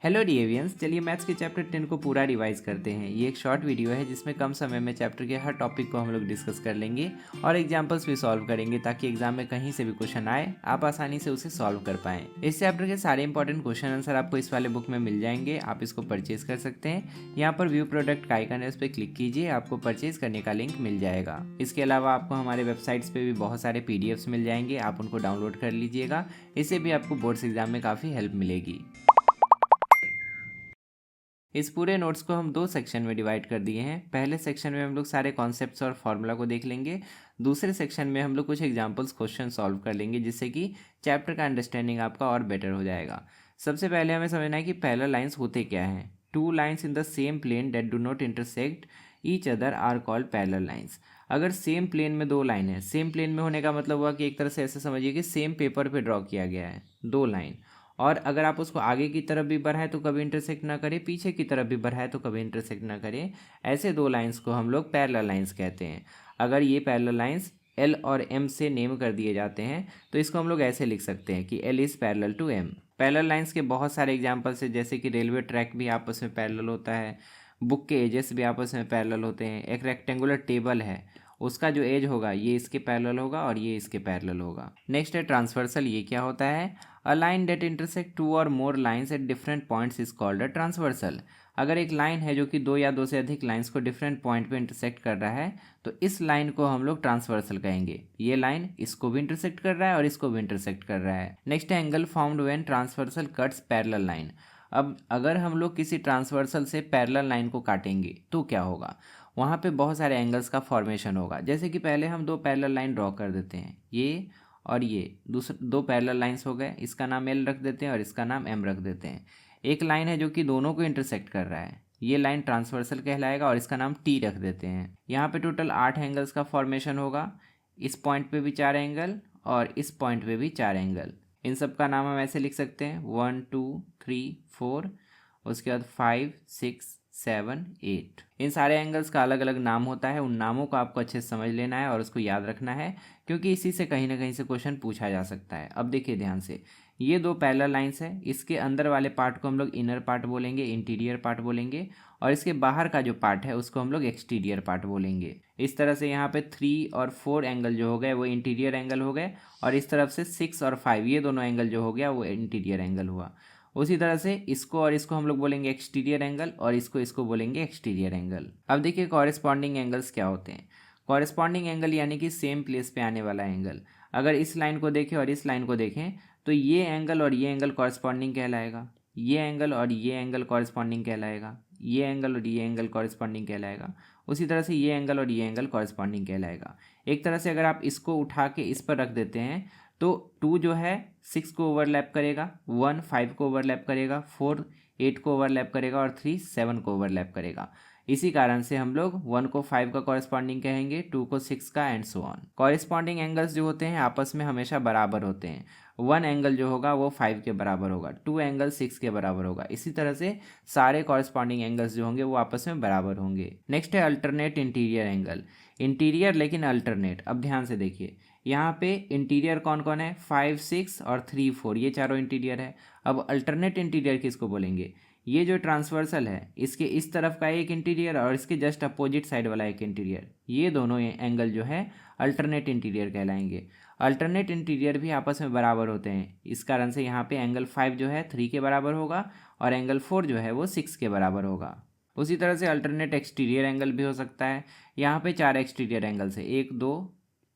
Hello डिएवियंस, चलिए maths के chapter 10 को पूरा रिवाइज करते हैं। ये एक शॉर्ट वीडियो है जिसमें कम समय में चैप्टर के हर टॉपिक को हम लोग डिस्कस कर लेंगे और एग्जांपल्स भी सॉल्व करेंगे ताकि एग्जाम में कहीं से भी क्वेश्चन आए आप आसानी से उसे सॉल्व कर पाएं। इस चैप्टर के सारे इंपॉर्टेंट क्वेश्चन आंसर आपको इस वाले बुक में मिल जाएंगे। आप इसको परचेज कर सकते हैं। यहाँ पर व्यू प्रोडक्ट का आइकन है, उस पर क्लिक कीजिए, आपको परचेज करने का लिंक मिल जाएगा। इसके अलावा आपको हमारे वेबसाइट्स पे भी बहुत सारे पीडीएफ्स मिल जाएंगे, आप उनको डाउनलोड कर लीजिएगा। इससे भी आपको बोर्ड्स एग्जाम में काफ़ी हेल्प मिलेगी। इस पूरे नोट्स को हम 2 सेक्शन में डिवाइड कर दिए हैं। पहले सेक्शन में हम लोग सारे कॉन्सेप्ट्स और फार्मूला को देख लेंगे। दूसरे सेक्शन में हम लोग कुछ एग्जांपल्स क्वेश्चन सॉल्व कर लेंगे जिससे कि चैप्टर का अंडरस्टैंडिंग आपका और बेटर हो जाएगा। सबसे पहले हमें समझना है कि पैरेलल लाइंस होते क्या हैं। 2 lines in the same plane that do not intersect each other are called parallel lines. अगर सेम प्लेन में 2 लाइन है, सेम प्लेन में होने का मतलब हुआ कि एक तरह से ऐसे समझिए कि सेम पेपर पे ड्रॉ किया गया है 2 लाइन, और अगर आप उसको आगे की तरफ भी बढ़ाएं तो कभी इंटरसेक्ट ना करे, पीछे की तरफ भी बढ़ाएं तो कभी इंटरसेक्ट ना करे, ऐसे 2 लाइंस को हम लोग पैरेलल लाइंस कहते हैं। अगर ये पैरेलल लाइंस एल और एम से नेम कर दिए जाते हैं तो इसको हम लोग ऐसे लिख सकते हैं कि L is parallel to M. Parallel lines के बहुत सारे एग्जांपल्स है, जैसे कि रेलवे ट्रैक भी आपस में पैरेलल होता है, बुक के एजेस भी आपस में पैरेलल होते हैं, एक रेक्टेंगुलर टेबल है उसका जो एज होगा ये इसके पैरेलल होगा और ये इसके पैरेलल होगा। नेक्स्ट है ट्रांसवर्सल। ये क्या होता है? अ लाइन डेट इंटरसेक्ट 2 और more lines at different points is called a transversal. अगर एक लाइन है जो कि 2 या 2 से अधिक लाइंस को डिफरेंट पॉइंट पे इंटरसेक्ट कर रहा है तो इस लाइन को हम लोग ट्रांसवर्सल कहेंगे। ये लाइन इसको भी इंटरसेक्ट कर रहा है और इसको भी इंटरसेक्ट कर रहा है। नेक्स्ट है angle formed when transversal cuts parallel line. अब अगर हम लोग किसी ट्रांसवर्सल से पैरेलल लाइन को काटेंगे तो क्या होगा? वहाँ पे बहुत सारे एंगल्स का फॉर्मेशन होगा। जैसे कि पहले हम 2 पैरेलल लाइन ड्रॉ कर देते हैं, ये और ये दूसरे 2 पैरेलल लाइंस हो गए, इसका नाम एल रख देते हैं और इसका नाम एम रख देते हैं। एक लाइन है जो कि दोनों को इंटरसेक्ट कर रहा है, ये लाइन ट्रांसवर्सल कहलाएगा और इसका नाम टी रख देते हैं। यहाँ पे टोटल 8 एंगल्स का फॉर्मेशन होगा। इस पॉइंट पे भी 4 एंगल और इस पॉइंट पे भी 4 एंगल। इन सब का नाम हम ऐसे लिख सकते हैं 1 2 3 4, उसके बाद 5 6 7 8। इन सारे एंगल्स का अलग अलग नाम होता है, उन नामों को आपको अच्छे से समझ लेना है और उसको याद रखना है क्योंकि इसी से कहीं ना कहीं से क्वेश्चन पूछा जा सकता है। अब देखिए ध्यान से, ये 2 पैरेलल लाइंस है, इसके अंदर वाले पार्ट को हम लोग इनर पार्ट बोलेंगे, इंटीरियर पार्ट बोलेंगे, और इसके बाहर का जो पार्ट है उसको हम लोग एक्सटीरियर पार्ट बोलेंगे। इस तरह से यहाँ पे 3 और 4 एंगल जो हो गए वो इंटीरियर एंगल हो गए, और इस तरफ से 6 और 5 ये दोनों एंगल जो हो गया वो इंटीरियर एंगल हुआ। उसी तरह से इसको और इसको हम लोग बोलेंगे एक्सटीरियर एंगल और इसको बोलेंगे एक्सटीरियर एंगल। अब देखिए कॉरेस्पॉन्डिंग एंगल्स क्या होते हैं। कॉरेस्पॉन्डिंग एंगल यानी कि सेम प्लेस पे आने वाला एंगल। अगर इस लाइन को देखें और इस लाइन को देखें तो ये एंगल और ये एंगल कॉरेस्पॉन्डिंग कहलाएगा, ये एंगल और ये एंगल कॉरेस्पॉन्डिंग कहलाएगा, ये एंगल और ये एंगल कॉरेस्पॉन्डिंग कहलाएगा। उसी तरह से ये एंगल और ये एंगल कॉरेस्पॉन्डिंग कहलाएगा। एक तरह से अगर आप इसको उठा के इस पर रख देते हैं तो 2 जो है 6 को ओवरलैप करेगा, 1 5 को ओवरलैप करेगा, 4 8 को ओवरलैप करेगा और 3 7 को ओवरलैप करेगा। इसी कारण से हम लोग 1 को 5 का कॉरेस्पॉन्डिंग कहेंगे, 2 को 6 का, and so on. Corresponding angles जो होते हैं आपस में हमेशा बराबर होते हैं। 1 एंगल जो होगा वो 5 के बराबर होगा, 2 एंगल 6 के बराबर होगा। इसी तरह से सारे कॉरेस्पॉन्डिंग एंगल्स जो होंगे वो आपस में बराबर होंगे। नेक्स्ट है अल्टरनेट इंटीरियर एंगल। इंटीरियर लेकिन अल्टरनेट। अब ध्यान से देखिए, यहाँ पे इंटीरियर कौन कौन है? 5 6 और 3 4, ये चारों इंटीरियर है। अब अल्टरनेट इंटीरियर किसको बोलेंगे? ये जो ट्रांसवर्सल है इसके इस तरफ का एक इंटीरियर और इसके जस्ट अपोजिट साइड वाला एक इंटीरियर, ये दोनों एंगल जो है अल्टरनेट इंटीरियर कहलाएंगे। अल्टरनेट इंटीरियर भी आपस में बराबर होते हैं, इस कारण से यहाँ पे एंगल 5 जो है 3 के बराबर होगा और एंगल 4 जो है वो 6 के बराबर होगा। उसी तरह से अल्टरनेट एक्सटीरियर एंगल भी हो सकता है। यहाँ पे 4 एक्सटीरियर एंगल्स है, 1 2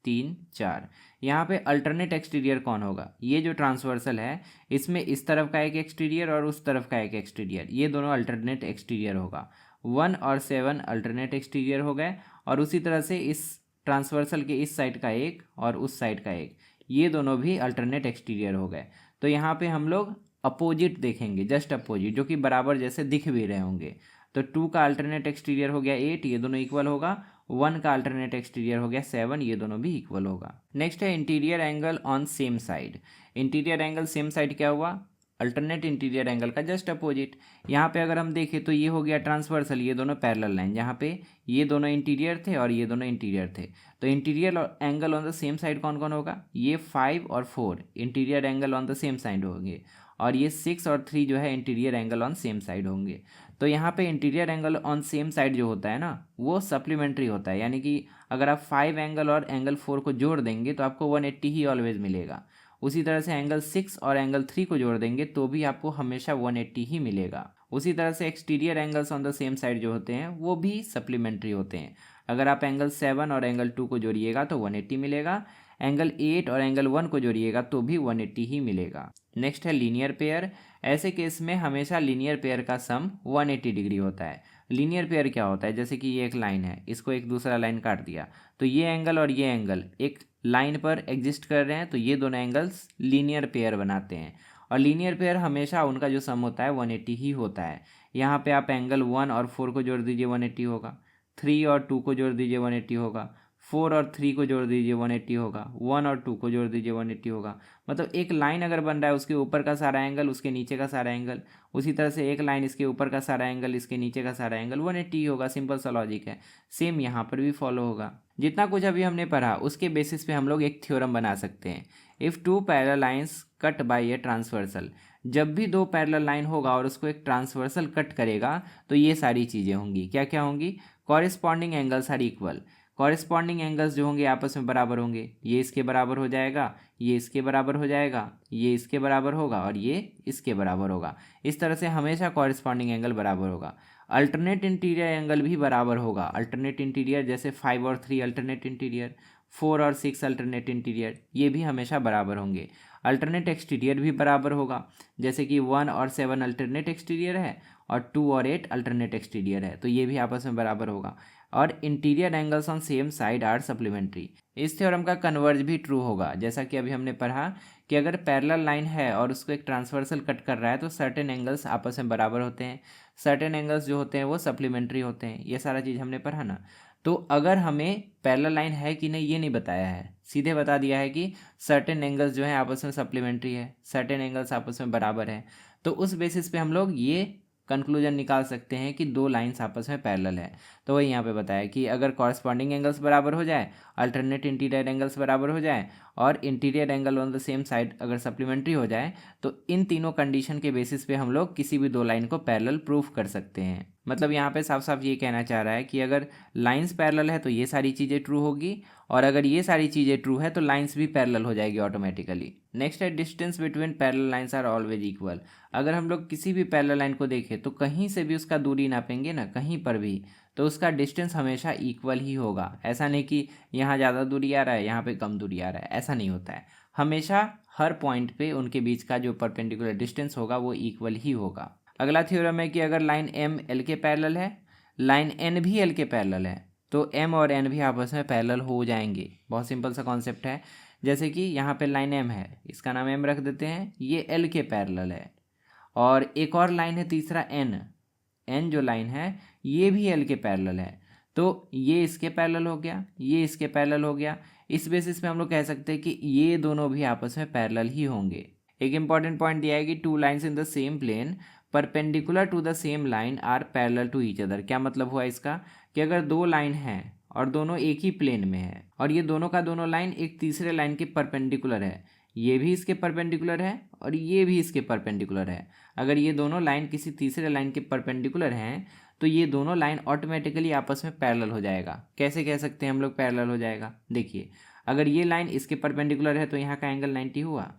3 4। यहाँ पे अल्टरनेट एक्सटीरियर कौन होगा? ये जो ट्रांसवर्सल है इसमें इस तरफ का एक एक्सटीरियर और उस तरफ का एक एक्सटीरियर, ये दोनों अल्टरनेट एक्सटीरियर होगा। 1 और 7 अल्टरनेट एक्सटीरियर हो गए, और उसी तरह से इस ट्रांसवर्सल के इस साइड का एक और उस साइड का एक, ये दोनों भी अल्टरनेट एक्सटीरियर हो गए। तो यहाँ पे हम लोग अपोजिट देखेंगे, जस्ट अपोजिट, जो कि बराबर जैसे दिख भी रहे होंगे। तो 2 का अल्टरनेट एक्सटीरियर हो गया 8, ये दोनों इक्वल होगा। 1 का अल्टरनेट एक्सटीरियर हो गया 7, ये दोनों भी इक्वल होगा। नेक्स्ट है interior angle on same side. Interior angle same side क्या हुआ? अल्टरनेट इंटीरियर एंगल का जस्ट अपोजिट। यहाँ पे अगर हम देखें तो ये हो गया ट्रांसवर्सल, ये दोनों पैरेलल लाइन, यहाँ पे ये दोनों इंटीरियर थे और ये दोनों इंटीरियर थे। तो interior angle on the same side कौन कौन होगा? ये 5 और 4 interior angle on the same side होंगे, और ये 6 और 3 जो है interior angle on same side होंगे। तो यहाँ पे interior angle on same side जो होता है ना वो सप्लीमेंट्री होता है, यानी कि अगर आप 5 एंगल और एंगल 4 को जोड़ देंगे तो आपको 180 ही ऑलवेज मिलेगा। उसी तरह से एंगल 6 और एंगल 3 को जोड़ देंगे तो भी आपको हमेशा 180 ही मिलेगा। उसी तरह से exterior angles on the same side जो होते हैं वो भी सप्लीमेंट्री होते हैं। अगर आप एंगल 7 और एंगल 2 को जोड़िएगा तो 180 मिलेगा, एंगल 8 और एंगल 1 को जोड़िएगा तो भी 180 ही मिलेगा। नेक्स्ट है लीनियर पेयर। ऐसे केस में हमेशा लीनियर पेयर का सम 180 डिग्री होता है। लीनियर पेयर क्या होता है, जैसे कि ये एक लाइन है, इसको एक दूसरा लाइन काट दिया तो ये एंगल और ये एंगल एक लाइन पर एग्जिस्ट कर रहे हैं, तो ये दोनों एंगल्स लीनियर पेयर बनाते हैं। और लीनियर पेयर हमेशा उनका जो सम होता है 180 ही होता है। यहाँ पे आप एंगल 1 और 4 को जोड़ दीजिए 180 होगा, 3 और 2 को जोड़ दीजिए 180 होगा, 4 और 3 को जोड़ दीजिए 180 होगा, 1 और 2 को जोड़ दीजिए 180 होगा। मतलब एक लाइन अगर बन रहा है उसके ऊपर का सारा एंगल उसके नीचे का सारा एंगल, उसी तरह से एक लाइन इसके ऊपर का सारा एंगल इसके नीचे का सारा एंगल 180 ही होगा। सिंपल सा लॉजिक है, सेम यहाँ पर भी फॉलो होगा। जितना कुछ अभी हमने पढ़ा उसके बेसिस पे हम लोग एक थ्योरम बना सकते हैं। If two parallel lines cut by a transversal, जब भी दो पैरेलल लाइन होगा और उसको एक ट्रांसवर्सल कट करेगा तो ये सारी चीज़ें होंगी। क्या क्या होंगी, corresponding angles are equal. Corresponding angles जो होंगे आपस में बराबर होंगे, ये इसके बराबर हो जाएगा, ये इसके बराबर हो जाएगा, ये इसके बराबर होगा और ये इसके बराबर होगा। इस तरह से हमेशा कॉरेस्पॉन्डिंग एंगल बराबर होगा। अल्टरनेट इंटीरियर एंगल भी बराबर होगा। अल्टरनेट इंटीरियर जैसे 5 और 3 अल्टरनेट इंटीरियर, 4 और 6 अल्टरनेट इंटीरियर, ये भी हमेशा बराबर होंगे। अल्टरनेट एक्सटीरियर भी बराबर होगा, जैसे कि 1 और 7 अल्टरनेट एक्सटीरियर है और 2 और 8 अल्टरनेट एक्सटीरियर है, तो ये भी आपस में बराबर होगा। और interior angles on same side are supplementary. इस थ्योरम का कन्वर्ज भी ट्रू होगा, जैसा कि अभी हमने पढ़ा कि अगर पैरेलल लाइन है और उसको एक ट्रांसवर्सल कट कर रहा है तो सर्टेन एंगल्स आपस में बराबर होते हैं, सर्टेन एंगल्स जो होते हैं वो सप्लीमेंट्री होते हैं। ये सारा चीज़ हमने पढ़ा ना। तो अगर हमें पैरेलल लाइन है कि नहीं ये नहीं बताया है, सीधे बता दिया है कि सर्टेन एंगल्स जो है आपस में सप्लीमेंट्री है, सर्टेन एंगल्स आपस में बराबर है, तो उस बेसिस पे हम लोग ये कंक्लूजन निकाल सकते हैं कि दो लाइंस आपस में पैरेलल है। तो वही यहाँ पे बताया कि अगर कॉरस्पॉन्डिंग एंगल्स बराबर हो जाए, अल्टरनेट इंटीरियर एंगल्स बराबर हो जाए और interior angle on the same side अगर सप्लीमेंट्री हो जाए, तो इन तीनों कंडीशन के बेसिस पे हम लोग किसी भी दो लाइन को पैरेलल प्रूफ कर सकते हैं। मतलब यहाँ पे साफ साफ ये कहना चाह रहा है कि अगर लाइंस पैरेलल है तो ये सारी चीज़ें ट्रू होगी, और अगर ये सारी चीज़ें ट्रू है तो लाइंस भी पैरेलल हो जाएगी ऑटोमेटिकली। नेक्स्ट है distance between parallel lines are always equal. अगर हम लोग किसी भी पैरेलल लाइन को देखें तो कहीं से भी उसका दूरी नापेंगे ना, कहीं पर भी, तो उसका डिस्टेंस हमेशा इक्वल ही होगा। ऐसा नहीं कि यहाँ ज़्यादा दूरी आ रहा है यहाँ पे कम दूरी आ रहा है, ऐसा नहीं होता है। हमेशा हर पॉइंट पे उनके बीच का जो परपेंडिकुलर डिस्टेंस होगा वो इक्वल ही होगा। अगला थ्योरम है कि अगर लाइन एम एल के पैरेलल है, लाइन एन भी एल के पैरेलल है, तो एम और एन भी आपस में पैरेलल हो जाएंगे। बहुत सिंपल सा कॉन्सेप्ट है। जैसे कि यहाँ पे लाइन एम है, इसका नाम एम रख देते हैं, ये एल के पैरेलल है, और एक और लाइन है तीसरा एन, एन जो लाइन है ये भी एल के पैरेलल है, तो ये इसके पैरेलल हो गया, ये इसके पैरेलल हो गया। इस बेसिस पे हम लोग कह सकते हैं कि ये दोनों भी आपस में पैरेलल ही होंगे। एक इंपॉर्टेंट पॉइंट दिया है कि two lines in the same plane perpendicular to the same line are parallel to each other. क्या मतलब हुआ इसका, कि अगर दो लाइन हैं और दोनों एक ही प्लेन में है और ये दोनों का दोनों लाइन एक तीसरे लाइन के परपेंडिकुलर है, ये भी इसके परपेंडिकुलर है और ये भी इसके परपेंडिकुलर है, अगर ये दोनों लाइन किसी तीसरे लाइन के परपेंडिकुलर हैं तो ये दोनों लाइन ऑटोमेटिकली आपस में पैरेलल हो जाएगा। कैसे कह सकते हैं हम लोग पैरेलल हो जाएगा, देखिए अगर ये लाइन इसके परपेंडिकुलर है तो यहाँ का एंगल 90 हुआ,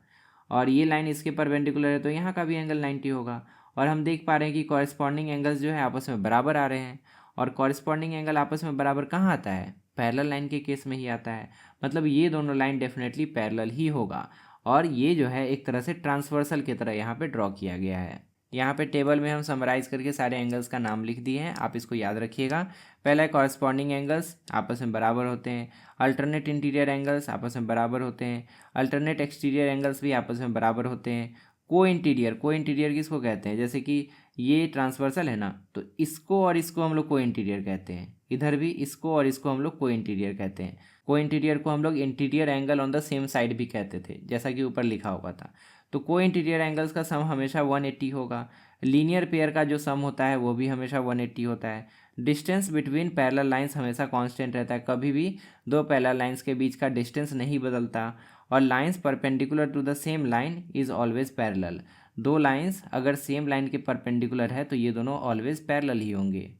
और ये लाइन इसके परपेंडिकुलर है तो यहाँ का भी एंगल 90 होगा। और हम देख पा रहे हैं कि कॉरेस्पॉन्डिंग एंगल्स जो है आपस में बराबर आ रहे हैं, और कॉरेस्पॉन्डिंग एंगल आपस में बराबर कहाँ आता है, पैरेलल लाइन के केस में ही आता है। मतलब ये दोनों लाइन डेफिनेटली पैरेलल ही होगा, और ये जो है एक तरह से ट्रांसवर्सल की तरह यहाँ पे ड्रॉ किया गया है। यहाँ पे टेबल में हम समराइज करके सारे एंगल्स का नाम लिख दिए हैं, आप इसको याद रखिएगा। पहला है कॉरस्पॉन्डिंग एंगल्स आपस में बराबर होते हैं, अल्टरनेट इंटीरियर एंगल्स आपस में बराबर होते हैं, अल्टरनेट एक्सटीरियर एंगल्स भी आपस में बराबर होते हैं। को इंटीरियर किसको कहते हैं, जैसे कि ये ट्रांसवर्सल है ना, तो इसको और इसको हम लोग को इंटीरियर कहते हैं, इधर भी इसको और इसको हम लोग को इंटीरियर कहते हैं। को इंटीरियर को हम लोग interior angle on the same side भी कहते थे, जैसा कि ऊपर लिखा हुआ था। तो को इंटीरियर एंगल्स का सम हमेशा 180 होगा। लीनियर पेयर का जो सम होता है वो भी हमेशा 180 होता है। डिस्टेंस बिटवीन पैरेलल लाइंस हमेशा कांस्टेंट रहता है, कभी भी दो पैरेलल लाइंस के बीच का डिस्टेंस नहीं बदलता। और lines perpendicular to the same line is always parallel, दो लाइंस अगर सेम लाइन के परपेंडिकुलर है तो ये दोनों ऑलवेज पैरेलल ही होंगे।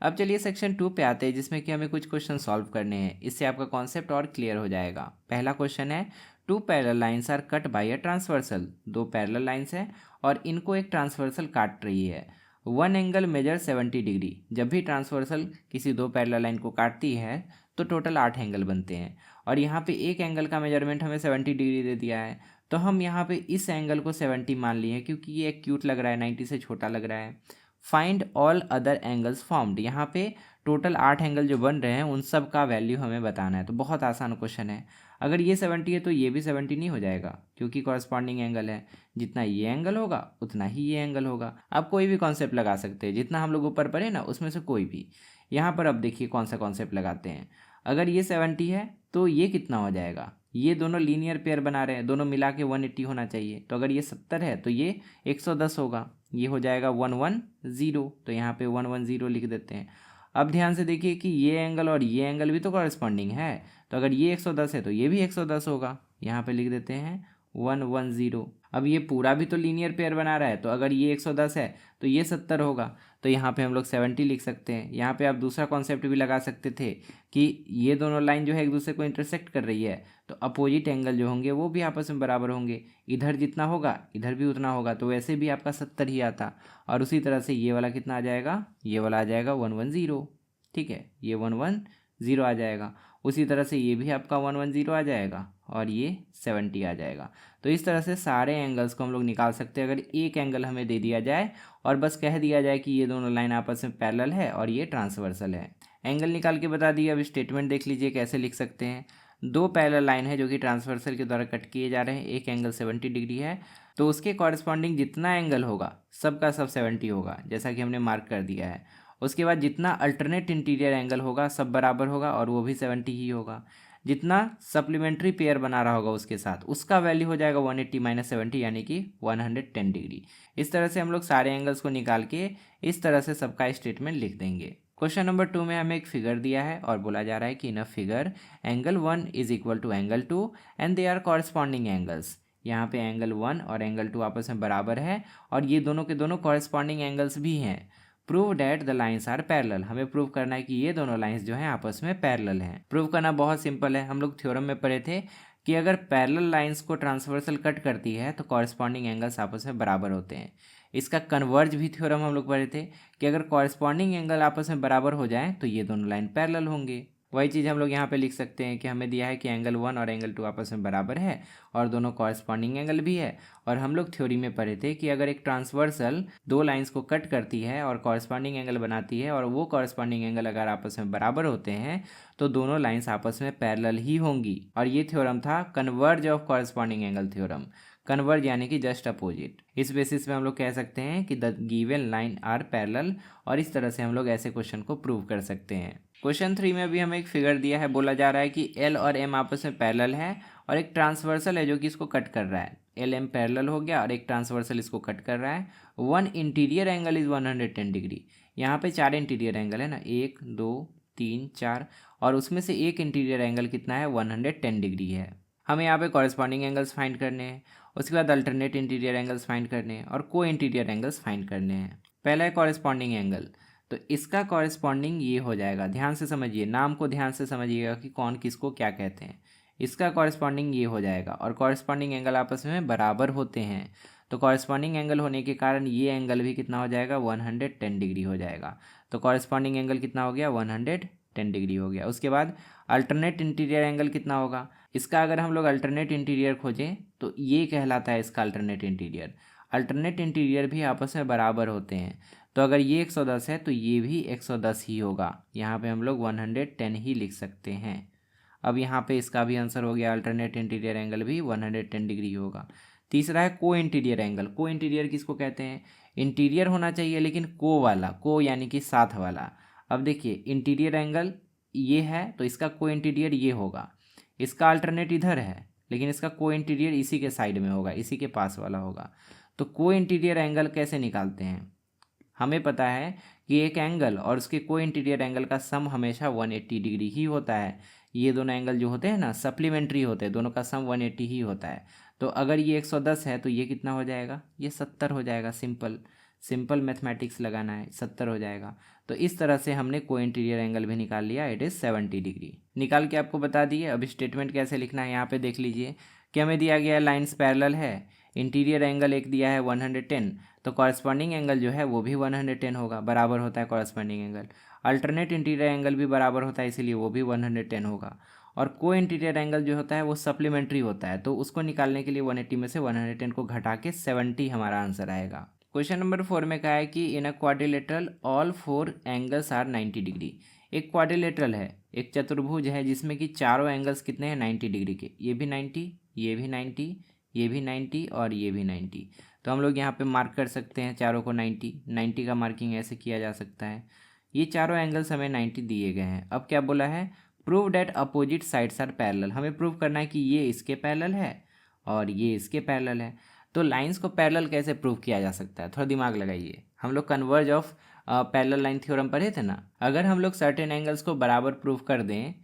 अब चलिए सेक्शन 2 पे आते हैं, जिसमें कि हमें कुछ क्वेश्चन सॉल्व करने हैं। इससे आपका कॉन्सेप्ट और क्लियर हो जाएगा। पहला क्वेश्चन है, two parallel lines are cut by a transversal. दो पैरेलल लाइंस है और इनको एक ट्रांसवर्सल काट रही है। One angle measure 70 degree. जब भी ट्रांसवर्सल किसी दो पैरेलल लाइन को काटती है तो टोटल 8 एंगल बनते हैं, और यहाँ पे एक एंगल का मेजरमेंट हमें 70 डिग्री दे दिया है। तो हम यहाँ पे इस एंगल को 70 मान लिए हैं, क्योंकि ये क्यूट लग रहा है, 90 से छोटा लग रहा है। Find all other angles formed. यहाँ पे टोटल 8 एंगल जो बन रहे हैं उन सब का वैल्यू हमें बताना है। तो बहुत आसान क्वेश्चन है। अगर ये 70 है तो ये भी 70 नहीं हो जाएगा, क्योंकि कॉरस्पॉन्डिंग एंगल है। जितना ये एंगल होगा उतना ही ये एंगल होगा। आप कोई भी कॉन्सेप्ट लगा सकते हैं, जितना हम लोग ऊपर पढ़े ना उसमें से कोई भी। यहाँ पर अब देखिए कौन सा कॉन्सेप्ट लगाते हैं। अगर ये 70 है तो ये कितना हो जाएगा, ये दोनों लीनियर पेयर बना रहे हैं, दोनों मिला के 180 होना चाहिए। तो अगर ये 70 है तो ये 110 होगा, ये हो जाएगा 110। तो यहाँ पे 110 लिख देते हैं। अब ध्यान से देखिए कि ये एंगल और ये एंगल भी तो कॉरस्पॉन्डिंग है। तो अगर ये 110 है तो ये भी 110 होगा। यहाँ पे लिख देते हैं 110। अब ये पूरा भी तो लीनियर पेयर बना रहा है, तो अगर ये 110 है तो ये 70 होगा। तो यहाँ पे हम लोग 70 लिख सकते हैं। यहाँ पे आप दूसरा कॉन्सेप्ट भी लगा सकते थे कि ये दोनों लाइन जो है एक दूसरे को इंटरसेक्ट कर रही है, तो अपोजिट एंगल जो होंगे वो भी आपस में बराबर होंगे। इधर जितना होगा इधर भी उतना होगा, तो वैसे भी आपका 70 ही आता। और उसी तरह से ये वाला कितना आ जाएगा, ये वाला आ जाएगा 110। ठीक है, ये 110 आ जाएगा। उसी तरह से ये भी आपका 110 आ जाएगा और ये 70 आ जाएगा। तो इस तरह से सारे एंगल्स को हम लोग निकाल सकते हैं। अगर एक एंगल हमें दे दिया जाए और बस कह दिया जाए कि ये दोनों लाइन आपस में पैरेलल है और ये ट्रांसवर्सल है, एंगल निकाल के बता दिया। अब स्टेटमेंट देख लीजिए कैसे लिख सकते हैं। दो पैरेलल लाइन है जो कि ट्रांसवर्सल के द्वारा कट किए जा रहे हैं। एक एंगल 70 डिग्री है, तो उसके कॉरस्पॉन्डिंग जितना एंगल होगा सबका सब 70 होगा, जैसा कि हमने मार्क कर दिया है। उसके बाद जितना अल्टरनेट इंटीरियर एंगल होगा सब बराबर होगा और वो भी 70 ही होगा। जितना सप्लीमेंट्री पेयर बना रहा होगा उसके साथ उसका वैल्यू हो जाएगा 180 माइनस 70, यानी कि 110 डिग्री। इस तरह से हम लोग सारे एंगल्स को निकाल के इस तरह से सबका स्टेटमेंट लिख देंगे। क्वेश्चन नंबर 2 में हमें एक फिगर दिया है और बोला जा रहा है कि in a figure angle 1 is equal to angle 2 and they are corresponding angles. यहाँ पे एंगल 1 और एंगल 2 आपस में बराबर है और ये दोनों के दोनों कॉरस्पॉन्डिंग एंगल्स भी हैं। Prove that the lines are parallel. हमें प्रूव करना है कि ये दोनों लाइन्स जो हैं आपस में पैरेलल हैं। प्रूव करना बहुत सिंपल है। हम लोग थ्योरम में पढ़े थे कि अगर पैरेलल लाइन्स को ट्रांसवर्सल कट करती है तो कॉरस्पॉन्डिंग एंगल्स आपस में बराबर होते हैं। इसका कन्वर्ज भी थ्योरम हम लोग पढ़े थे कि अगर कॉरस्पॉन्डिंग एंगल आपस में बराबर हो जाए तो ये दोनों लाइन पैरेलल होंगे। वही चीज़ हम लोग यहाँ पे लिख सकते हैं कि हमें दिया है कि एंगल 1 और एंगल 2 आपस में बराबर है और दोनों कॉरस्पॉन्डिंग एंगल भी है। और हम लोग थ्योरी में पढ़े थे कि अगर एक ट्रांसवर्सल दो लाइंस को कट करती है और कॉरस्पॉन्डिंग एंगल बनाती है और वो कॉरस्पॉन्डिंग एंगल अगर आपस में बराबर होते हैं तो दोनों लाइंस आपस में पैरेलल ही होंगी। और ये थ्योरम था converse of corresponding angle theorem. Converge यानी कि जस्ट अपोजिट। इस बेसिस पे हम लोग कह सकते हैं कि the given line are parallel, और इस तरह से हम लोग ऐसे क्वेश्चन को प्रूव कर सकते हैं। क्वेश्चन 3 में भी हमें एक फिगर दिया है। बोला जा रहा है कि एल और एम आपस में पैरेलल है और एक ट्रांसवर्सल है जो कि इसको कट कर रहा है। एल एम पैरेलल हो गया और एक ट्रांसवर्सल इसको कट कर रहा है। One interior angle is 110 degree. यहाँ पे 4 इंटीरियर एंगल है ना, 1 2 3 4, और उसमें से एक इंटीरियर एंगल कितना है, 110 डिग्री है। हमें यहाँ पे कॉरस्पॉन्डिंग एंगल्स फाइंड करने हैं। उसके बाद अल्टरनेट इंटीरियर एंगल्स फाइंड करने हैं और को इंटीरियर एंगल्स फाइंड करने हैं। पहला है कॉरस्पॉन्डिंग एंगल, तो इसका कॉरस्पॉन्डिंग ये हो जाएगा। ध्यान से समझिए, नाम को ध्यान से समझिएगा कि कौन किसको क्या कहते हैं। इसका कॉरस्पॉन्डिंग ये हो जाएगा और कॉरस्पॉन्डिंग एंगल आपस में बराबर होते हैं, तो कॉरस्पॉन्डिंग एंगल होने के कारण ये एंगल भी कितना हो जाएगा, 110 डिग्री हो जाएगा। तो कॉरस्पॉन्डिंग एंगल कितना हो गया, 110 डिग्री हो गया। उसके बाद अल्टरनेट इंटीरियर एंगल कितना होगा, इसका अगर हम लोग अल्टरनेट इंटीरियर खोजें तो ये कहलाता है इसका अल्टरनेट इंटीरियर। अल्टरनेट इंटीरियर भी आपस में बराबर होते हैं, तो अगर ये 110 है तो ये भी 110 ही होगा। यहाँ पे हम लोग 110 ही लिख सकते हैं। अब यहाँ पे इसका भी आंसर हो गया, अल्टरनेट इंटीरियर एंगल भी 110 डिग्री होगा। तीसरा है को इंटीरियर एंगल। को इंटीरियर किसको कहते हैं, इंटीरियर होना चाहिए लेकिन को वाला, को यानी कि साथ वाला। अब देखिए इंटीरियर एंगल ये है तो इसका को इंटीरियर ये होगा, इसका अल्टरनेट इधर है लेकिन इसका को इंटीरियर इसी के साइड में होगा, इसी के पास वाला होगा। तो को इंटीरियर एंगल कैसे निकालते हैं, हमें पता है कि एक एंगल और उसके को इंटीरियर एंगल का सम हमेशा 180 डिग्री ही होता है। ये दोनों एंगल जो होते हैं ना सप्लीमेंट्री होते हैं, दोनों का सम 180 ही होता है। तो अगर ये 110 है तो ये कितना हो जाएगा, ये 70 हो जाएगा। सिंपल मैथमेटिक्स लगाना है, 70 हो जाएगा। तो इस तरह से हमने को इंटीरियर एंगल भी निकाल लिया, इट इज़ 70 डिग्री निकाल के आपको बता दिए। अब स्टेटमेंट कैसे लिखना है यहाँ पे देख लीजिए कि हमें दिया गया लाइन्स पैरेलल है, इंटीरियर एंगल एक दिया है 110, तो कॉरस्पॉन्डिंग एंगल जो है वो भी 110 होगा, बराबर होता है corresponding angle. Alternate interior angle भी बराबर होता है, इसीलिए वो भी 110 होगा। और को इंटीरियर एंगल जो होता है वो सप्लीमेंट्री होता है, तो उसको निकालने के लिए 180 में से 110 को घटा के 70 हमारा आंसर आएगा। क्वेश्चन नंबर 4 में कहा है कि in a quadrilateral all 4 angles are 90 degree. एक क्वाड्रिलेटरल है, एक चतुर्भुज है जिसमें कि चारों एंगल्स कितने हैं 90 डिग्री के, ये भी 90, ये भी 90, ये भी 90 और ये भी 90। तो हम लोग यहाँ पे मार्क कर सकते हैं चारों को 90 का मार्किंग ऐसे किया जा सकता है। ये चारों एंगल्स हमें 90 दिए गए हैं। अब क्या बोला है, prove that opposite sides are parallel. हमें प्रूव करना है कि ये इसके पैरेलल है और ये इसके पैरेलल है। तो लाइंस को पैरेलल कैसे प्रूव किया जा सकता है, थोड़ा दिमाग लगाइए। हम लोग converse of parallel line theorem पढ़े थे ना। अगर हम लोग सर्टेन एंगल्स को बराबर प्रूव कर दें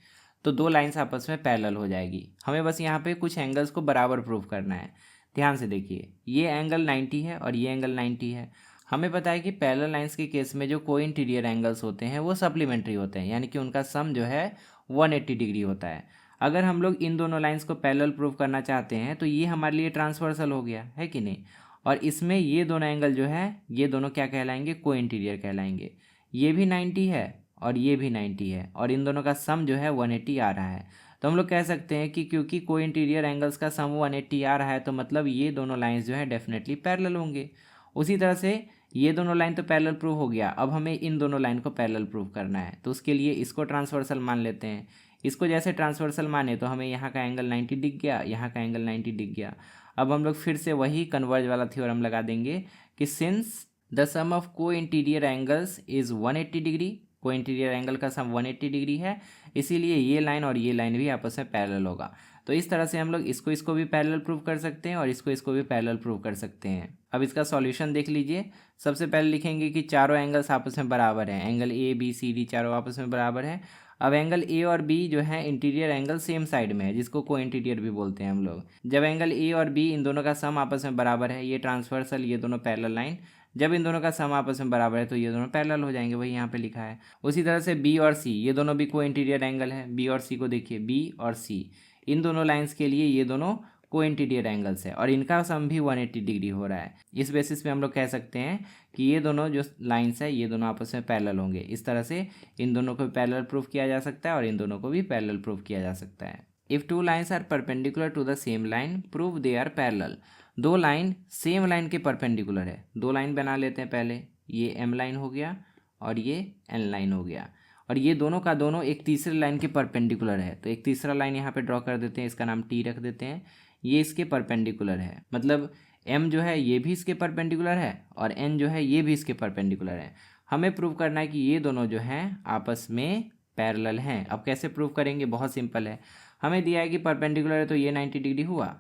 तो दो लाइंस आपस में पैरेलल हो जाएगी। हमें बस यहाँ पे कुछ एंगल्स को बराबर प्रूव करना है। ध्यान से देखिए, ये एंगल 90 है और ये एंगल 90 है। हमें पता है कि पैरेलल लाइंस के केस में जो को इंटीरियर एंगल्स होते हैं वो सप्लीमेंट्री होते हैं, यानी कि उनका सम जो है 180 डिग्री होता है। अगर हम लोग इन दोनों लाइंस को पैरेलल प्रूव करना चाहते हैं तो ये हमारे लिए ट्रांसवर्सल हो गया है कि नहीं। और इसमें ये दोनों एंगल जो है ये दोनों क्या कहलाएंगे, को इंटीरियर कहलाएंगे। ये भी 90 है और ये भी 90 है और इन दोनों का सम जो है 180 आ रहा है। तो हम लोग कह सकते हैं कि क्योंकि को इंटीरियर एंगल्स का सम 180 आ रहा है तो मतलब ये दोनों लाइंस जो है डेफिनेटली पैरेलल होंगे। उसी तरह से ये दोनों लाइन तो पैरेलल प्रूव हो गया, अब हमें इन दोनों लाइन को पैरेलल प्रूव करना है। तो उसके लिए इसको ट्रांसवर्सल मान लेते हैं। इसको जैसे ट्रांसवर्सल माने तो हमें यहाँ का एंगल 90 दिख गया, यहाँ का एंगल 90 दिख गया। अब हम लोग फिर से वही कन्वर्ज वाला थ्योरम लगा देंगे कि since the sum of co interior angles is 180 degree, को इंटीरियर एंगल का सम 180 डिग्री है, इसीलिए ये लाइन और ये लाइन भी आपस में पैरेलल होगा। तो इस तरह से हम लोग इसको भी पैरेलल प्रूव कर सकते हैं और इसको भी पैरेलल प्रूव कर सकते हैं। अब इसका सॉल्यूशन देख लीजिए। सबसे पहले लिखेंगे कि चारों एंगल्स आपस में बराबर हैं, angle A B C D चारों आपस में बराबर हैं। अब एंगल ए और बी जो है इंटीरियर एंगल सेम साइड में है, जिसको को इंटीरियर भी बोलते हैं हम लोग। जब एंगल ए और बी इन दोनों का सम आपस में बराबर है, ये ट्रांसवर्सल ये दोनों पैरेलल लाइन, जब इन दोनों का सम आपस में बराबर है तो ये दोनों पैरेलल हो जाएंगे, वही यहाँ पे लिखा है। उसी तरह से बी और सी ये दोनों भी को इंटीरियर एंगल है। बी और सी को देखिए, बी और सी इन दोनों लाइंस के लिए ये दोनों को इंटीरियर एंगल्स है और इनका सम भी 180 डिग्री हो रहा है। इस बेसिस पे हम लोग कह सकते हैं कि ये दोनों जो लाइंस है ये दोनों आपस में पैरेलल होंगे। इस तरह से इन दोनों को भी पैरेलल प्रूफ किया जा सकता है और इन दोनों को भी पैरेलल प्रूफ किया जा सकता है। If two lines are perpendicular to the same line prove they are parallel. दो लाइन सेम लाइन के परपेंडिकुलर है। दो लाइन बना लेते हैं पहले, ये एम लाइन हो गया और ये एन लाइन हो गया और ये दोनों का दोनों एक तीसरे लाइन के परपेंडिकुलर है। तो एक तीसरा लाइन यहाँ पे ड्रॉ कर देते हैं, इसका नाम टी रख देते हैं। ये इसके परपेंडिकुलर है, मतलब एम जो है ये भी इसके परपेंडिकुलर है और एन जो है ये भी इसके परपेंडिकुलर है। हमें प्रूव करना है कि ये दोनों जो हैं आपस में पैरेलल हैं। अब कैसे प्रूव करेंगे, बहुत सिंपल है। हमें दिया है कि परपेंडिकुलर है तो ये 90 डिग्री हुआ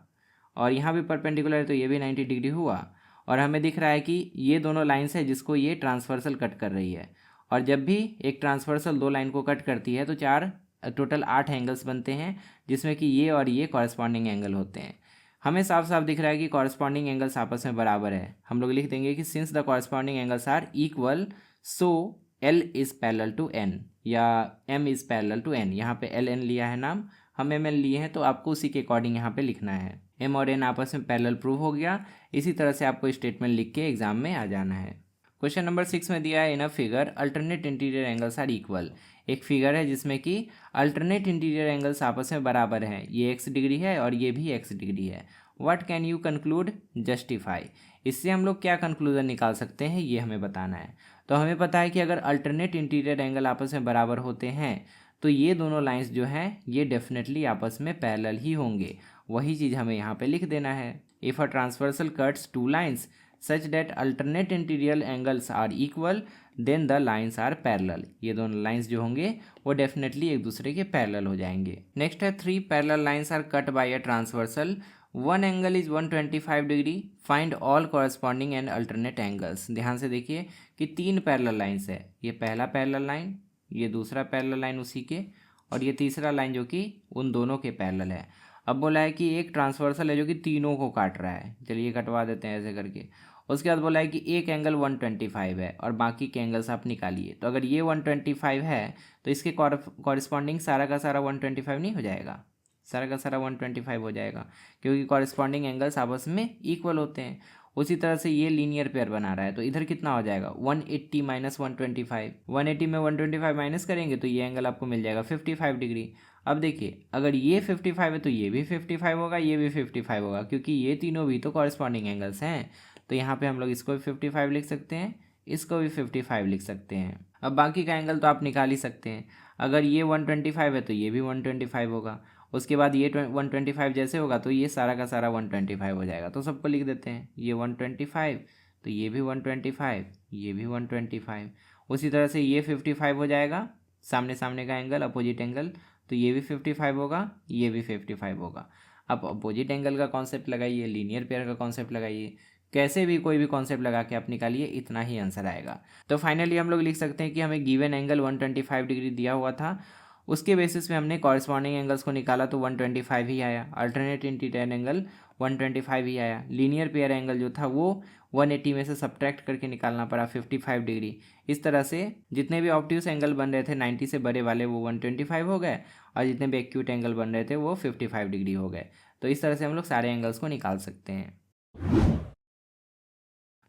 और यहाँ भी परपेंडिकुलर है तो ये भी 90 डिग्री हुआ और हमें दिख रहा है कि ये दोनों लाइन्स है जिसको ये ट्रांसवर्सल कट कर रही है। और जब भी एक ट्रांसवर्सल दो लाइन को कट करती है तो टोटल 8 एंगल्स बनते हैं, जिसमें कि ये और ये कॉरस्पॉन्डिंग एंगल होते हैं। हमें साफ साफ दिख रहा है कि कॉरस्पॉन्डिंग एंगल्स आपस में बराबर है। हम लोग लिख देंगे कि since the corresponding angles are equal so L is parallel to N या M is parallel to N. यहाँ पे एल एन लिया है नाम, हम एम एन लिए हैं, तो आपको उसी के अकॉर्डिंग यहाँ पे लिखना है। एम और एन आपस में पैरेलल प्रूव हो गया। इसी तरह से आपको स्टेटमेंट लिख के एग्जाम में आ जाना है। क्वेश्चन नंबर 6 में दिया है in a figure alternate interior angles are equal. एक फिगर है जिसमें कि अल्टरनेट इंटीरियर एंगल्स आपस में बराबर हैं, ये x डिग्री है और ये भी x डिग्री है। What can you conclude, justify. इससे हम लोग क्या कंक्लूजन निकाल सकते हैं ये हमें बताना है। तो हमें पता है कि अगर अल्टरनेट इंटीरियर एंगल आपस में बराबर होते हैं तो ये दोनों लाइंस जो हैं ये डेफिनेटली आपस में पैरेलल ही होंगे। वही चीज़ हमें यहाँ पे लिख देना है। If a transversal cuts two lines such that alternate interior angles are equal then the lines are parallel. ये दोनों लाइंस जो होंगे वो डेफिनेटली एक दूसरे के पैरेलल हो जाएंगे। नेक्स्ट है 3 parallel lines are cut by a transversal, one angle is 125 degree, find all corresponding and alternate angles. ध्यान से देखिए कि 3 पैरेलल लाइंस है, ये पहला पैरेलल लाइन, ये दूसरा पैरेलल लाइन उसी के और ये तीसरा लाइन जो कि उन दोनों के पैरेलल है। अब बोला है कि एक ट्रांसवर्सल है जो कि तीनों को काट रहा है, चलिए कटवा देते हैं ऐसे करके। उसके बाद बोला है कि एक एंगल 125 है और बाकी के एंगल्स आप निकालिए। तो अगर ये 125 है तो इसके कॉरस्पॉन्डिंग सारा का सारा 125 नहीं हो जाएगा, सारा का सारा 125 हो जाएगा, क्योंकि कॉरस्पॉन्डिंग एंगल्स आपस में इक्वल होते हैं। उसी तरह से ये लीनियर पेयर बना रहा है, तो इधर कितना हो जाएगा 180 माइनस 125, 180 में 125 माइनस करेंगे तो ये एंगल आपको मिल जाएगा 55 डिग्री। अब देखिए अगर ये 55 है तो ये भी 55 होगा, ये भी 55 होगा, क्योंकि ये तीनों भी तो कॉरस्पॉन्डिंग एंगल्स हैं। तो यहाँ पे हम लोग इसको भी 55 लिख सकते हैं, इसको भी 55 लिख सकते हैं। अब बाकी का एंगल तो आप निकाल ही सकते हैं। अगर ये 125 है तो ये भी 125 होगा, उसके बाद ये 125 जैसे होगा तो ये सारा का सारा 125 हो जाएगा। तो सबको लिख देते हैं, ये 125 तो ये भी 125, ये भी 125। उसी तरह से ये 55 हो जाएगा, सामने सामने का एंगल अपोजिट एंगल, तो ये भी 55 होगा, ये भी 55 होगा। अब अपोजिट एंगल का कॉन्सेप्ट लगाइए, लीनियर पेयर का कॉन्सेप्ट लगाइए, कैसे भी कोई भी कॉन्सेप्ट लगा के आप निकालिए, इतना ही आंसर आएगा। तो फाइनली हम लोग लिख सकते हैं कि हमें गिवन एंगल 125 डिग्री दिया हुआ था, उसके बेसिस पे हमने कॉरस्पॉन्डिंग एंगल्स को निकाला तो 125 ही आया। अल्टरनेट इंटीरियर एंगल 125 ही आया। लीनियर पेयर एंगल जो था वो 180 में से सब्ट्रैक्ट करके निकालना पड़ा 55 डिग्री। इस तरह से जितने भी ऑब्ट्यूस एंगल बन रहे थे 90 से बड़े वाले वो 125 हो गए, और जितने भी एक्यूट एंगल बन रहे थे वो 55 डिग्री हो गए। तो इस तरह से हम लोग सारे एंगल्स को निकाल सकते हैं।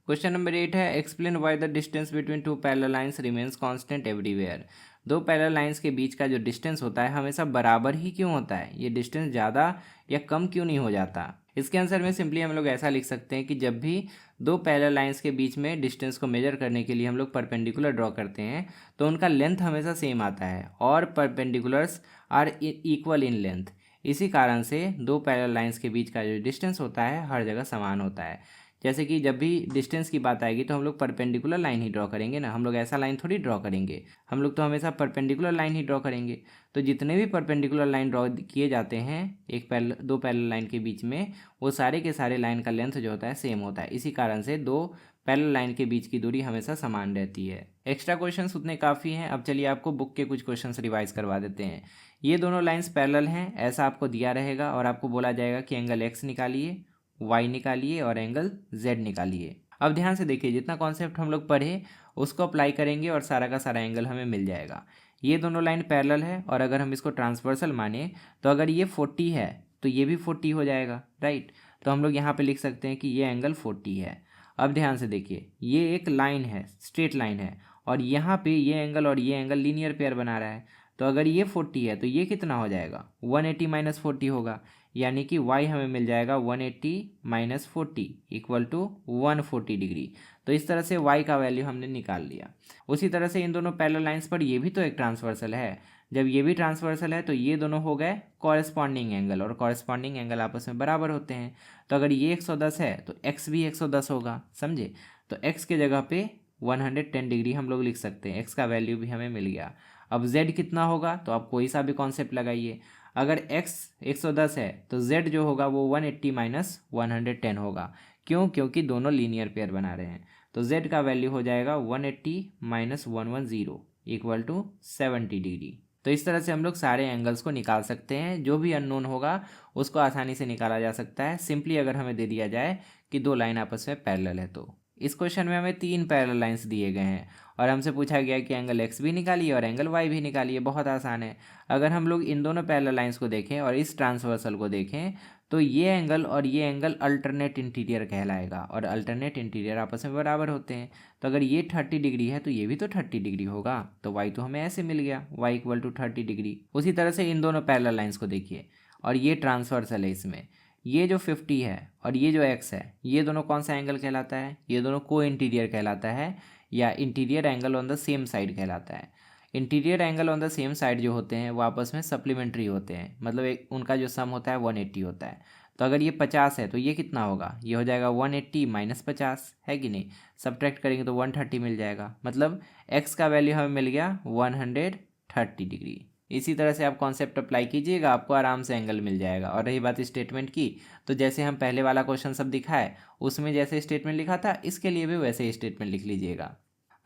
क्वेश्चन नंबर 8 है, explain why the distance between two parallel lines remains constant everywhere. दो पैरेलल लाइंस के बीच का जो डिस्टेंस होता है हमेशा बराबर ही क्यों होता है, ये डिस्टेंस ज़्यादा या कम क्यों नहीं हो जाता। इसके आंसर में सिंपली हम लोग ऐसा लिख सकते हैं कि जब भी दो पैरेलल लाइंस के बीच में डिस्टेंस को मेजर करने के लिए हम लोग परपेंडिकुलर ड्रॉ करते हैं तो उनका लेंथ हमेशा सेम आता है और perpendiculars are equal in length. इसी कारण से दो पैरेलल लाइंस के बीच का जो डिस्टेंस होता है हर जगह समान होता है। जैसे कि जब भी डिस्टेंस की बात आएगी तो हम लोग परपेंडिकुलर लाइन ही ड्रॉ करेंगे ना, हम लोग ऐसा लाइन थोड़ी ड्रॉ करेंगे, हम लोग तो हमेशा परपेंडिकुलर लाइन ही ड्रॉ करेंगे। तो जितने भी परपेंडिकुलर लाइन ड्रॉ किए जाते हैं दो पैरेलल लाइन के बीच में, वो सारे के सारे लाइन का लेंथ जो होता है सेम होता है। इसी कारण से दो पैरेलल लाइन के बीच की दूरी हमेशा समान रहती है। एक्स्ट्रा क्वेश्चंस उतने काफ़ी हैं। अब चलिए आपको बुक के कुछ क्वेश्चंस रिवाइज करवा देते हैं। ये दोनों लाइन्स पैरेलल हैं ऐसा आपको दिया रहेगा और आपको बोला जाएगा कि एंगल एक्स निकालिए, वाई निकालिए और एंगल जेड निकालिए। अब ध्यान से देखिए, जितना कॉन्सेप्ट हम लोग पढ़े उसको अप्लाई करेंगे और सारा का सारा एंगल हमें मिल जाएगा। ये दोनों लाइन पैरेलल है और अगर हम इसको ट्रांसवर्सल माने तो अगर ये 40 है तो ये भी 40 हो जाएगा, राइट। तो हम लोग यहाँ पे लिख सकते हैं कि ये एंगल 40 है। अब ध्यान से देखिए, ये एक लाइन है, स्ट्रेट लाइन है, और यहाँ पे ये एंगल और ये एंगल लीनियर पेयर बना रहा है। तो अगर ये 40 है तो ये कितना हो जाएगा 180 माइनस 40 होगा, यानी कि y हमें मिल जाएगा 180 माइनस 40 इक्वल टू 140 डिग्री। तो इस तरह से y का वैल्यू हमने निकाल लिया। उसी तरह से इन दोनों पैरेलल लाइंस पर ये भी तो एक ट्रांसवर्सल है। जब ये भी ट्रांसवर्सल है तो ये दोनों हो गए कॉरेस्पॉन्डिंग एंगल, और कॉरेस्पॉन्डिंग एंगल आपस में बराबर होते हैं। तो अगर ये 110 है तो x भी 110 होगा, समझे। तो x के जगह पे 110 डिग्री हम लोग लिख सकते हैं, x का वैल्यू भी हमें मिल गया। अब z कितना होगा तो आप कोई सा भी कॉन्सेप्ट लगाइए। अगर x 110 है तो z जो होगा वो 180 माइनस 110 होगा। क्यों? क्योंकि दोनों लीनियर पेयर बना रहे हैं। तो z का वैल्यू हो जाएगा 180 माइनस 110 इक्वल टू 70 डिग्री। तो इस तरह से हम लोग सारे एंगल्स को निकाल सकते हैं। जो भी अननोन होगा उसको आसानी से निकाला जा सकता है, सिंपली अगर हमें दे दिया जाए कि दो लाइन आपस में पैरेलल है। तो इस क्वेश्चन में हमें 3 पैरेलल लाइंस दिए गए हैं और हमसे पूछा गया कि एंगल x भी निकालिए और एंगल y भी निकालिए। बहुत आसान है। अगर हम लोग इन दोनों पैरेलल लाइंस को देखें और इस ट्रांसवर्सल को देखें तो ये एंगल और ये एंगल अल्टरनेट इंटीरियर कहलाएगा, और अल्टरनेट इंटीरियर आपस में बराबर होते हैं। तो अगर ये 30 डिग्री है तो ये भी तो 30 डिग्री होगा। तो y तो हमें ऐसे मिल गया, y इक्वल टू 30 डिग्री। उसी तरह से इन दोनों पैरेलल लाइंस को देखिए और ये ट्रांसवर्सल है, इसमें ये जो 50 है और ये जो x है, ये दोनों कौन सा एंगल कहलाता है? ये दोनों को इंटीरियर कहलाता है या interior angle on the same side कहलाता है। Interior angle on the same side जो होते हैं वो आपस में सप्लीमेंट्री होते हैं, मतलब एक उनका जो सम होता है 180 होता है। तो अगर ये 50 है तो ये कितना होगा? ये हो जाएगा 180 माइनस 50, है कि नहीं। सब्ट्रैक्ट करेंगे तो 130 मिल जाएगा, मतलब x का वैल्यू हमें मिल गया 130 डिग्री। इसी तरह से आप कॉन्सेप्ट अप्लाई कीजिएगा, आपको आराम से एंगल मिल जाएगा। और रही बात स्टेटमेंट की, तो जैसे हम पहले वाला क्वेश्चन सब दिखाए उसमें जैसे स्टेटमेंट लिखा था, इसके लिए भी वैसे ही स्टेटमेंट लिख लीजिएगा।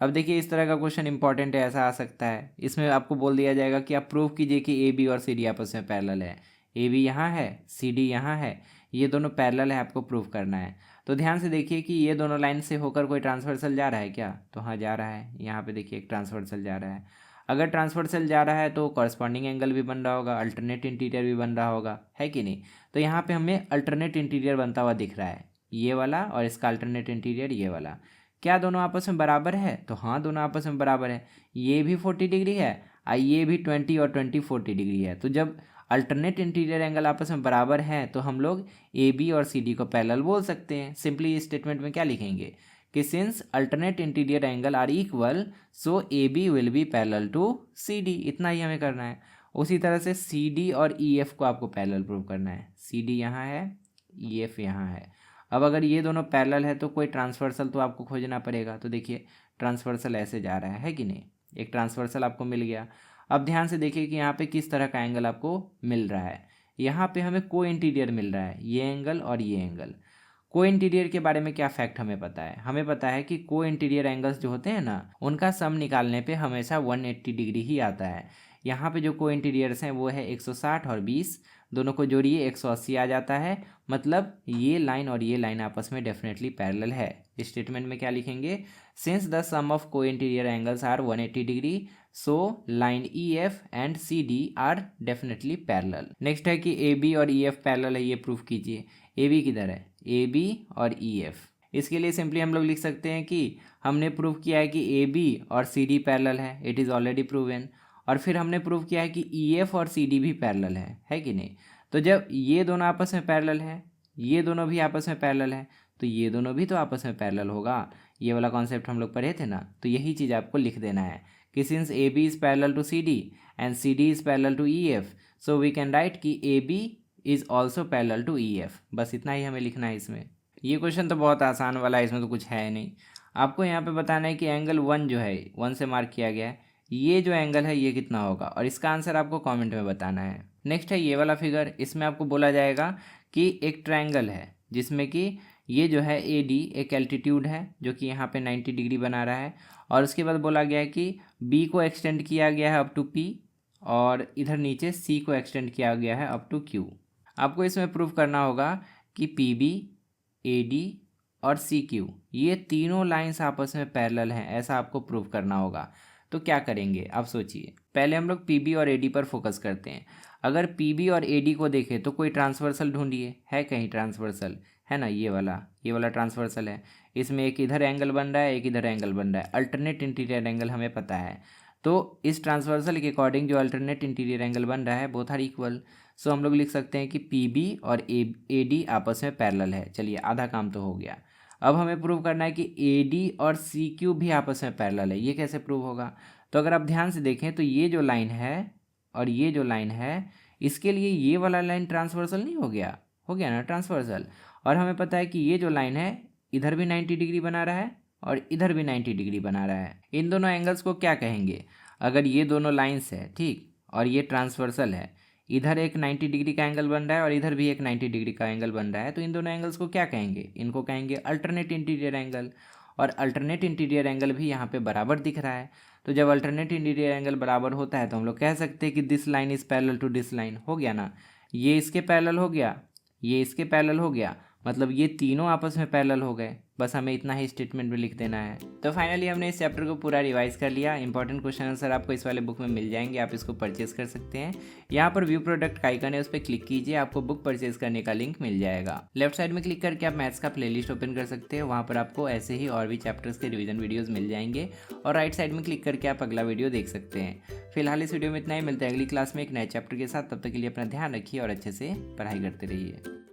अब देखिए इस तरह का क्वेश्चन इंपॉर्टेंट है, ऐसा आ सकता है। इसमें आपको बोल दिया जाएगा कि आप प्रूव कीजिए कि ए बी और सी डी आपस में पैरेलल है। ए बी यहाँ है, सी डी यहाँ है, ये दोनों पैरेलल है, आपको प्रूव करना है। तो ध्यान से देखिए कि ये दोनों लाइन से होकर कोई ट्रांसवर्सल जा रहा है क्या, तो हाँ जा रहा है। यहाँ पे देखिए एक ट्रांसवर्सल जा रहा है। अगर ट्रांसवर्सल जा रहा है तो कॉरस्पॉन्डिंग एंगल भी बन रहा होगा, अल्टरनेट इंटीरियर भी बन रहा होगा, है कि नहीं। तो यहाँ पे हमें अल्टरनेट इंटीरियर बनता हुआ दिख रहा है, ये वाला और इसका अल्टरनेट इंटीरियर ये वाला। क्या दोनों आपस में बराबर है, तो हाँ दोनों आपस में बराबर है। ये भी 40 डिग्री है और ये भी 20 और 20 40 डिग्री है। तो जब अल्टरनेट इंटीरियर एंगल आपस में बराबर हैं तो हम लोग ए बी और सी डी को पैरेलल बोल सकते हैं। सिंपली इस स्टेटमेंट में क्या लिखेंगे कि since alternate interior angle are equal so A B will be parallel to C D. इतना ही हमें करना है। उसी तरह से सी डी और ई एफ को आपको पैरेलल प्रूव करना है। सी डी यहाँ है, ई एफ यहाँ है। अब अगर ये दोनों पैरेलल है तो कोई ट्रांसवर्सल तो आपको खोजना पड़ेगा। तो देखिए ट्रांसवर्सल ऐसे जा रहा है कि नहीं, एक ट्रांसवर्सल आपको मिल गया। अब ध्यान से देखिए कि यहाँ पे किस तरह का एंगल आपको मिल रहा है। यहाँ पे हमें को इंटीरियर मिल रहा है, ये एंगल और ये एंगल। को इंटीरियर के बारे में क्या फैक्ट हमें पता है, हमें पता है कि को इंटीरियर एंगल्स जो होते हैं ना, उनका सम निकालने पे हमेशा 180 डिग्री ही आता है। यहाँ पे जो को इंटीरियर्स हैं वो है 160 और 20, दोनों को जोड़िए 180 आ जाता है। मतलब ये लाइन और ये लाइन आपस में डेफिनेटली पैरेलल है। इस स्टेटमेंट में क्या लिखेंगे, since the sum of co interior angles are 180 degree so line E F and C D are definitely parallel. Next है कि ए बी और ई एफ पैरेलल है, ये प्रूफ कीजिए। ए बी किधर है, ए बी और ई एफ। इसके लिए सिंपली हम लोग लिख सकते हैं कि हमने प्रूव किया है कि ए बी और सी डी पैरेलल है, इट इज़ ऑलरेडी प्रूवन। और फिर हमने प्रूव किया है कि ई एफ और सी डी भी पैरेलल है कि नहीं। तो जब ये दोनों आपस में पैरेलल है, ये दोनों भी आपस में पैरेलल है, तो ये दोनों भी तो आपस में पैरेलल होगा। ये वाला कॉन्सेप्ट हम लोग पढ़े थे ना, तो यही चीज़ आपको लिख देना है कि since A B is parallel to C D and C D is parallel to E F so we can write कि A B is also parallel to E F. बस इतना ही हमें लिखना है इसमें। ये क्वेश्चन तो बहुत आसान वाला है, इसमें तो कुछ है नहीं। आपको यहाँ पे बताना है कि एंगल 1 जो है 1 से मार्क किया गया है, ये जो एंगल है ये कितना होगा, और इसका आंसर आपको कमेंट में बताना है। नेक्स्ट है ये वाला फिगर। इसमें आपको बोला जाएगा कि एक ट्रायंगल है जिसमें कि ये जो है ए डी एक एल्टीट्यूड है जो कि यहाँ पे 90 डिग्री बना रहा है, और उसके बाद बोला गया है कि बी को एक्सटेंड किया गया है अप टू पी, और इधर नीचे सी को एक्सटेंड किया गया है अप टू क्यू। आपको इसमें प्रूव करना होगा कि पी बी, ए डी और सी क्यू ये तीनों लाइंस आपस में पैरेलल हैं, ऐसा आपको प्रूव करना होगा। तो क्या करेंगे आप सोचिए। पहले हम लोग पी बी और ए डी पर फोकस करते हैं। अगर पी बी और ए डी को देखें तो कोई ट्रांसवर्सल ढूंढिए, है कहीं ट्रांसवर्सल, है ना, ये वाला ट्रांसवर्सल है। इसमें एक इधर एंगल बन रहा है, एक इधर एंगल बन रहा है। अल्टरनेट इंटीरियर एंगल हमें पता है, तो इस ट्रांसवर्सल के अकॉर्डिंग जो अल्टरनेट इंटीरियर एंगल बन रहा है बोथ आर इक्वल। सो हम लोग लिख सकते हैं कि पी बी और ए डी आपस में पैरेलल है। चलिए आधा काम तो हो गया। अब हमें प्रूव करना है कि ए डी और सी क्यू भी आपस में पैरेलल है। ये कैसे प्रूव होगा, तो अगर आप ध्यान से देखें तो ये जो लाइन है और ये जो लाइन है, इसके लिए ये वाला लाइन ट्रांसवर्सल नहीं हो गया ना ट्रांसवर्सल। और हमें पता है कि ये जो लाइन है इधर भी 90 डिग्री बना रहा है और इधर भी 90 डिग्री बना रहा है। इन दोनों एंगल्स को क्या कहेंगे, अगर ये दोनों लाइन्स है ठीक और ये ट्रांसवर्सल है, इधर एक 90 डिग्री का एंगल बन रहा है और इधर भी एक 90 डिग्री का एंगल बन रहा है, तो इन दोनों एंगल्स को क्या कहेंगे, इनको कहेंगे अल्टरनेट इंटीरियर एंगल। और अल्टरनेट इंटीरियर एंगल भी यहाँ पे बराबर दिख रहा है। तो जब अल्टरनेट इंटीरियर एंगल बराबर होता है तो हम लोग कह सकते हैं कि this line is parallel to this line. हो गया ना, ये इसके पैरेलल हो गया, ये इसके पैरेलल हो गया, मतलब ये तीनों आपस में पैरेलल हो गए। बस हमें इतना ही स्टेटमेंट में लिख देना है। तो फाइनली हमने इस चैप्टर को पूरा रिवाइज कर लिया। इंपॉर्टेंट क्वेश्चन आंसर आपको इस वाले बुक में मिल जाएंगे, आप इसको परचेज कर सकते हैं। यहाँ पर व्यू प्रोडक्ट का आइकन है, उस पर क्लिक कीजिए, आपको बुक परचेज करने का लिंक मिल जाएगा। लेफ्ट साइड में क्लिक करके आप मैथ्स का प्लेलिस्ट ओपन कर सकते हैं, वहाँ पर आपको ऐसे ही और भी चैप्टर्स के रिवीजन वीडियोज़ मिल जाएंगे। और राइट साइड में क्लिक करके आप अगला वीडियो देख सकते हैं। फिलहाल इस वीडियो में इतना ही, मिलते हैं अगली क्लास में एक नए चैप्टर के साथ। तब तक के लिए अपना ध्यान रखिए और अच्छे से पढ़ाई करते रहिए।